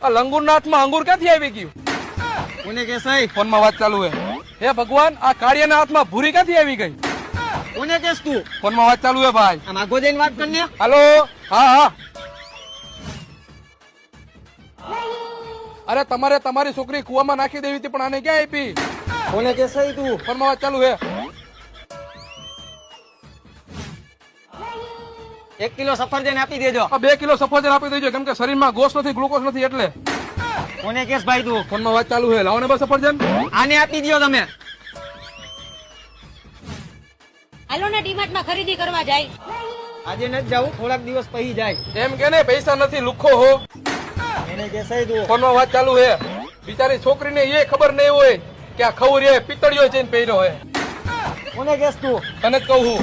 આ લંગુરના હાથમાં અંગુર ક્યાંથી આવી ગયું? કોને કે સહી? ફોનમાં વાત ચાલુ હે. હે ભગવાન, આ કાળિયાના હાથમાં ભૂરી ક્યાંથી આવી ગઈ? કોને કેસ તું? ફોનમાં વાત ચાલુ હે ભાઈ. આમ આગો જઈને વાત કર ને. હાલો. હા હા. અરે તમારે તમારી છોકરી કુવામાં નાખી દેવી હતી, પણ આને ક્યાં આપી? કોને કે સહી તું? ફોનમાં વાત ચાલુ હે. 1 કિલો સફરજન આપી દેજો. આ 2 કિલો સફરજન આપી દેજો, કેમ કે શરીરમાં ગોસ નથી, ગ્લુકોઝ નથી એટલે. કોને કેસ ભાઈ તું? ફોનમાં વાત ચાલુ હે. લાવો ને બસ સફરજન. આને આપી દો તમે. હાલો ને ડીમાર્ટ માં ખરીદી કરવા જાય. આજે નથી જાવું, થોડાક દિવસ પછી જાય. એમ કે ને પૈસા નથી, લુખો હો. કોને કે સહી તું? ફોનમાં વાત ચાલુ હે. બિચારી છોકરીને એ ખબર નહીં હોય કે આ ખવરી પિત્તળિયો જઈને પહેર્યો હે. કોને કેસ તું? તને જ કહું હું.